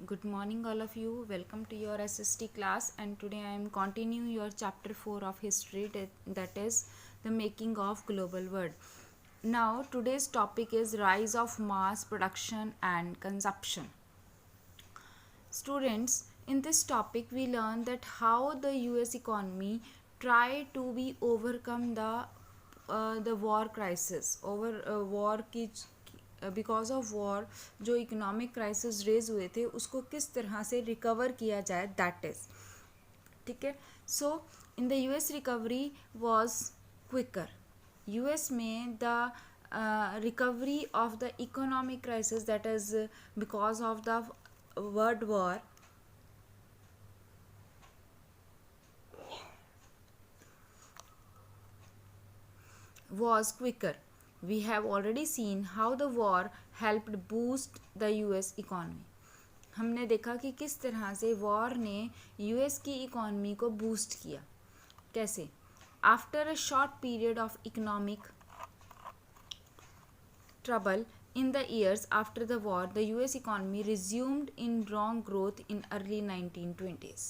Good morning all of you. Welcome to your SST class, and today I am continuing your chapter 4 of history, that is the making of global world. Now today's topic is rise of mass production and consumption. Students, in this topic we learn that how the US economy tried to be overcome the war crisis over war की because of war जो economic crisis raise हुए थे उसको किस तरह से recover किया जाए, दैट इज़ ठीक है. So in the US recovery was quicker. US में the recovery of the economic crisis that is because of the world war was quicker. We have already seen how the war helped boost the US economy. हमने देखा कि किस तरह से war ने US की economy को बूस्ट किया. कैसे? After a short period of economic trouble in the years after the war, the US economy resumed in strong growth in early 1920s.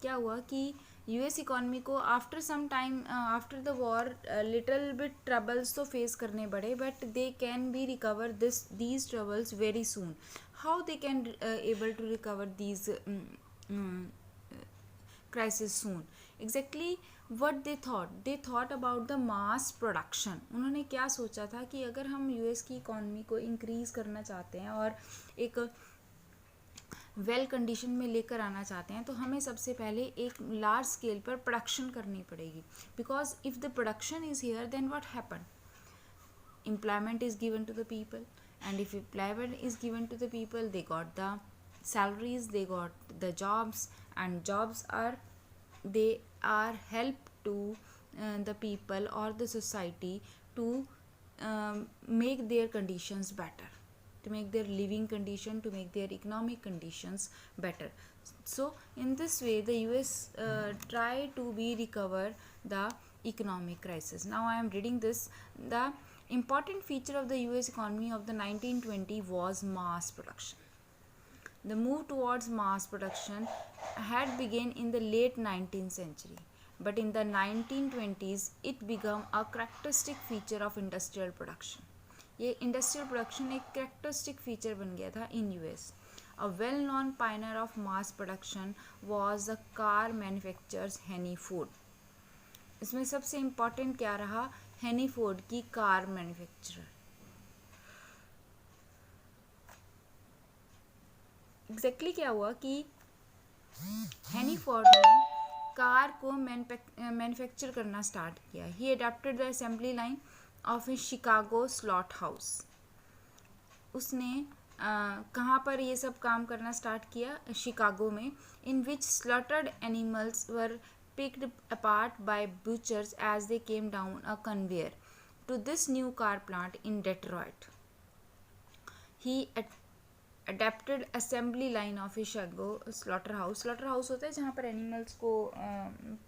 क्या हुआ कि यूएस इकॉनमी को after some time after the war little bit troubles तो face करने पड़े, but they can be recover these troubles very soon. How they can able to recover these crisis soon? Exactly what they thought about the mass production. उन्होंने क्या सोचा था कि अगर हम यूएस की इकॉनमी को इंक्रीज करना चाहते हैं और एक वेल कंडीशन में लेकर आना चाहते हैं तो हमें सबसे पहले एक लार्ज स्केल पर प्रोडक्शन करनी पड़ेगी. Because if the production is here then what happen? Employment is given to the people, and if employment is given to the people, they got the salaries, they got the jobs, and jobs are help to the people or the society to make their conditions better, to make their living condition, to make their economic conditions better. So in this way the US try to be recover the economic crisis. Now I am reading this. The important feature of the US economy of the 1920 was mass production. The move towards mass production had begun in the late 19th century, but in the 1920s it became a characteristic feature of industrial production. ये industrial production एक characteristic feature बन गया था in US. A well-known pioneer of mass production was the car manufacturers Henry Ford. इसमें सबसे important क्या रहा? हेनी फोर्ड की कार मैन्युफैक्चरर. एग्जैक्टली क्या हुआ कि हेनी फोर्ड ने कार को मैन्युफैक्चर करना स्टार्ट किया. He adopted the assembly line of a Chicago slaughter house. उसने कहाँ पर ये सब काम करना स्टार्ट किया? शिकागो में. In which slaughtered animals were picked apart by butchers as they came down a conveyor to this new car plant in Detroit. He adapted assembly line of Chicago slaughterhouse. Slaughterhouse होता है जहाँ पर animals को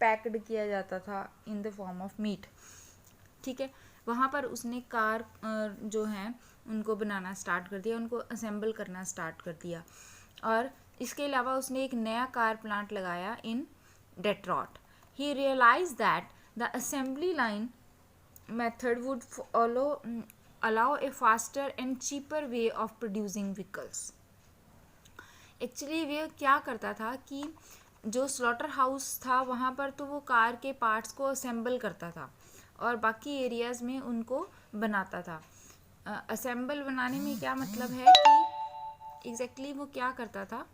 packed किया जाता था in the form of meat. ठीक है, वहाँ पर उसने कार जो हैं उनको बनाना स्टार्ट कर दिया, उनको असेंबल करना स्टार्ट कर दिया. और इसके अलावा उसने एक नया कार प्लांट लगाया इन Detroit. He realized that the assembly line method would allow a faster and cheaper way of producing vehicles. Actually वे क्या करता था कि जो स्लॉटर हाउस था वहाँ पर तो वो कार के पार्ट्स को असेंबल करता था और बाकी एरियाज़ में उनको बनाता था. असेंबल बनाने में क्या मतलब है कि एग्जैक्टली वो क्या करता था?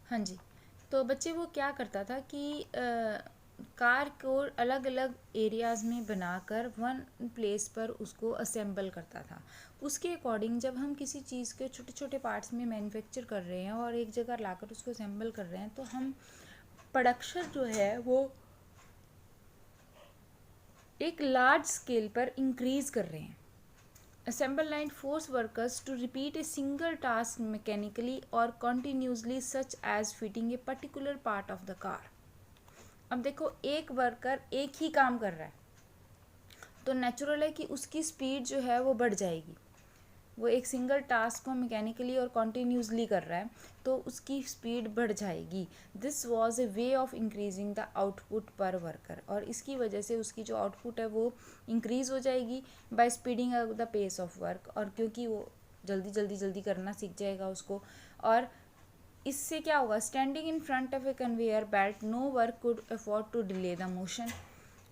हाँ जी, तो बच्चे वो क्या करता था कि कार को अलग अलग एरियाज़ में बनाकर वन प्लेस पर उसको असेंबल करता था. उसके अकॉर्डिंग जब हम किसी चीज़ के छोटे छोटे पार्ट्स में मैन्युफैक्चर कर रहे हैं और एक जगह लाकर उसको असेंबल कर रहे हैं तो हम प्रोडक्शन जो है वो एक लार्ज स्केल पर इंक्रीज कर रहे हैं. Assembly line force workers to repeat a single task mechanically or continuously such as fitting a particular part of the car. अब देखो एक वर्कर एक ही काम कर रहा है तो नेचुरल है कि उसकी स्पीड जो है वो बढ़ जाएगी. वो एक सिंगल टास्क को मैकेनिकली और कॉन्टीन्यूसली कर रहा है तो उसकी स्पीड बढ़ जाएगी. This was a way of increasing the output पर वर्कर, और इसकी वजह से उसकी जो आउटपुट है वो इंक्रीज़ हो जाएगी by speeding up the pace of work, और क्योंकि वो जल्दी करना सीख जाएगा उसको. और इससे क्या होगा, standing in front of a conveyor belt no work could afford to delay the motion.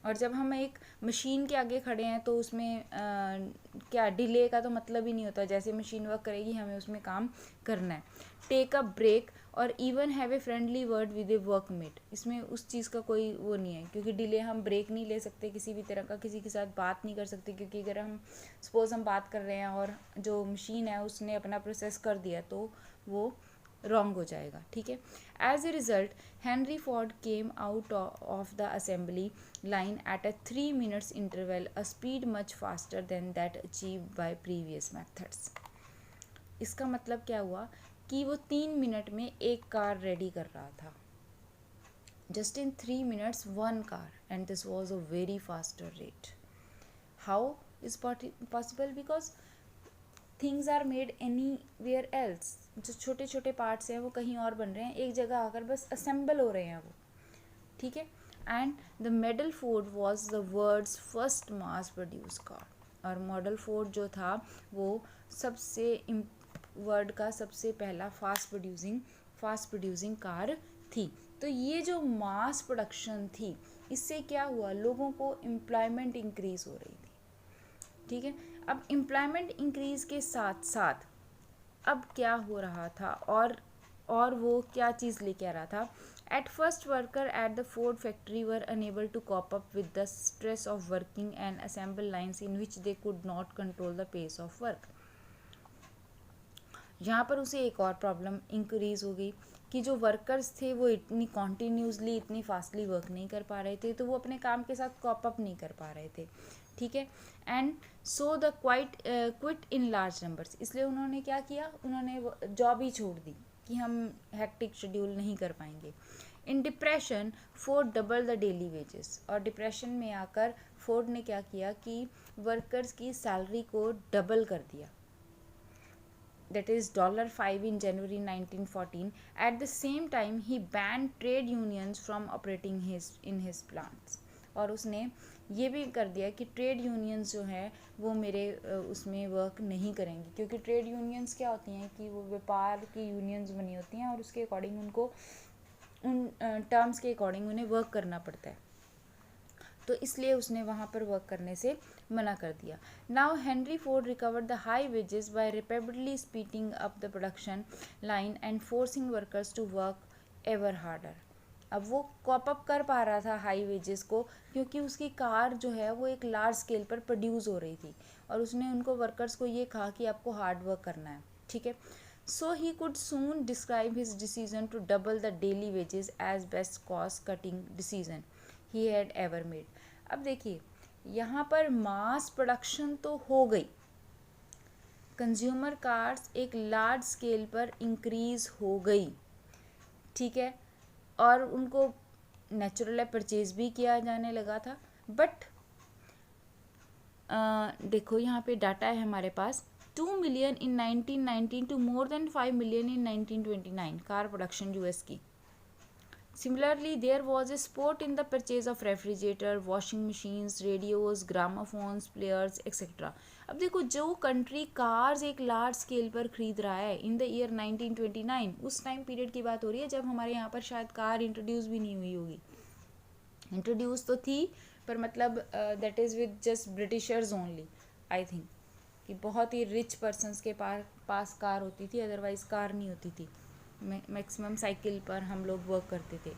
और जब हम एक मशीन के आगे खड़े हैं तो उसमें क्या डिले का तो मतलब ही नहीं होता. जैसे मशीन वर्क करेगी हमें उसमें काम करना है. टेक अ ब्रेक और even have a friendly word with A workmate. इसमें उस चीज़ का कोई वो नहीं है, क्योंकि डिले हम ब्रेक नहीं ले सकते किसी भी तरह का, किसी के साथ बात नहीं कर सकते, क्योंकि अगर हम सपोज हम बात कर रहे हैं और जो मशीन है उसने अपना प्रोसेस कर दिया तो वो रॉन्ग हो जाएगा. ठीक है. As a result Henry Ford came out of the assembly line at a 3 minutes interval, a speed much faster than that achieved by previous methods. इसका मतलब क्या हुआ कि वो 3 मिनट में एक कार रेडी कर रहा था. Just in 3 minutes one car, and this was a very faster rate. How is possible? Because things are made anywhere else. जो छोटे छोटे पार्ट्स हैं वो कहीं और बन रहे हैं, एक जगह आकर बस असेंबल हो रहे हैं वो. ठीक है. And the Model Ford was the world's first mass produced car. और मॉडल फोर्ड जो था वो सबसे वर्ल्ड का सबसे पहला फास्ट प्रोड्यूसिंग कार थी. तो ये जो मास प्रोडक्शन थी इससे क्या हुआ, लोगों को एम्प्लॉयमेंट इंक्रीज हो रही थी. ठीक है. अब एम्प्लॉयमेंट इंक्रीज के साथ साथ अब क्या हो रहा था, और वो क्या चीज़ लेके आ रहा था. At first, workers at the Ford factory were unable to cope up with the stress of working and assemble lines in which they could not control the pace of work. यहाँ पर उसे एक और प्रॉब्लम इंक्रीज हो गई कि जो workers थे वो इतनी कॉन्टीन्यूसली इतनी फास्टली वर्क नहीं कर पा रहे थे, तो वो अपने काम के साथ कॉप अप नहीं कर पा रहे थे. ठीक है. And so the quit in large numbers. इसलिए उन्होंने क्या किया, उन्होंने जॉब ही छोड़ दी कि हम हेक्टिक शेड्यूल नहीं कर पाएंगे. In depression Ford double the daily wages. और डिप्रेशन में आकर फोर्ड ने क्या किया कि वर्कर्स की सैलरी को डबल कर दिया. that is $5 in January 1914. At the same time, he banned trade unions from operating in his plants. और उसने ये भी कर दिया कि ट्रेड यूनियंस जो हैं वो मेरे उसमें वर्क नहीं करेंगी, क्योंकि ट्रेड यूनियंस क्या होती हैं कि वो व्यापार की यूनियंस बनी होती हैं और उसके अकॉर्डिंग उनको उन टर्म्स के अकॉर्डिंग उन्हें वर्क करना पड़ता है. तो इसलिए उसने वहाँ पर वर्क करने से मना कर दिया. Now Henry Ford recovered the high wages by rapidly speeding up the production line and forcing workers to work ever harder. अब वो कॉप अप कर पा रहा था हाई वेजेस को, क्योंकि उसकी कार जो है वो एक लार्ज स्केल पर प्रोड्यूस हो रही थी और उसने उनको वर्कर्स को ये कहा कि आपको हार्ड वर्क करना है. ठीक है. So he could soon describe his decision to double the daily wages as best cost cutting decision he had ever made. अब देखिए यहाँ पर मास प्रोडक्शन तो हो गई, कंज्यूमर कार्स एक लार्ज स्केल पर इंक्रीज हो गई. ठीक है. और उनको नेचुरल परचेज भी किया जाने लगा था. बट देखो यहाँ पे डाटा है हमारे पास 2 million in 1919 to more than 5 million in 1929 car production US की. Similarly, there was a spurt in the purchase of refrigerator, washing machines, radios, gramophones, players, etc. अब देखो जो कंट्री कार्स एक लार्ज स्केल पर खरीद रहा है इन द ईयर 1929, उस टाइम पीरियड की बात हो रही है जब हमारे यहाँ पर शायद कार इंट्रोड्यूस भी नहीं हुई होगी. इंट्रोड्यूस तो थी पर मतलब that is with just Britishers only. I think कि बहुत ही रिच पर्सनस के पास कार होती थी, अदरवाइज़ कार नहीं होती थी. मैक्सिमम साइकिल पर हम लोग वर्क करते थे.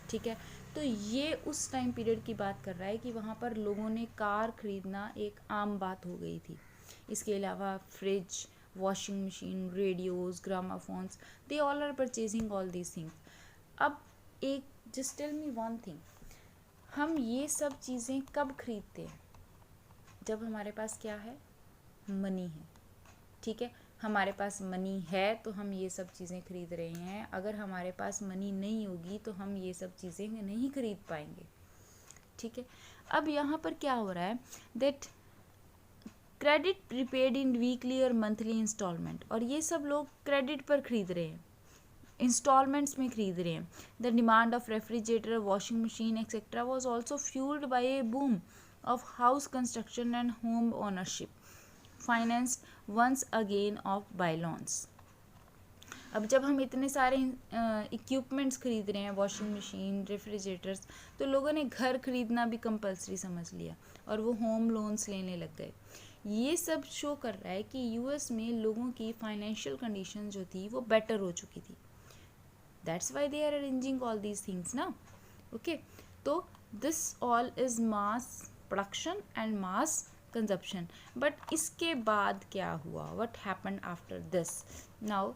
ठीक है. तो ये उस टाइम पीरियड की बात कर रहा है कि वहाँ पर लोगों ने कार ख़रीदना एक आम बात हो गई थी. इसके अलावा fridge, washing machine, radios, gramophones, they all are purchasing all these things. अब एक just tell me one thing, हम ये सब चीज़ें कब खरीदते हैं? जब हमारे पास क्या है? मनी है. ठीक है. हमारे पास मनी है तो हम ये सब चीज़ें खरीद रहे हैं. अगर हमारे पास मनी नहीं होगी तो हम ये सब चीज़ें नहीं खरीद पाएंगे. ठीक है. अब यहाँ पर क्या हो रहा है that credit prepaid in weekly और मंथली इंस्टॉलमेंट, और ये सब लोग क्रेडिट पर खरीद रहे हैं, इंस्टॉलमेंट्स में खरीद रहे हैं. The demand of refrigerator, washing machine etcetera was also fuelled by a boom of house construction and home ownership, financed once again of by loans. अब जब हम इतने सारे इक्विपमेंट्स खरीद रहे हैं, वॉशिंग मशीन, रेफ्रिजरेटर्स, तो लोगों ने घर खरीदना भी कंपलसरी समझ लिया और वो होम लोन्स लेने लग गए. ये सब शो कर रहा है कि यूएस में लोगों की फाइनेंशियल कंडीशन जो थी वो बेटर हो चुकी थी. That's why they are arranging all these things ना. ओके, तो this all is mass production and mass consumption. But इसके बाद क्या हुआ, what happened after this? Now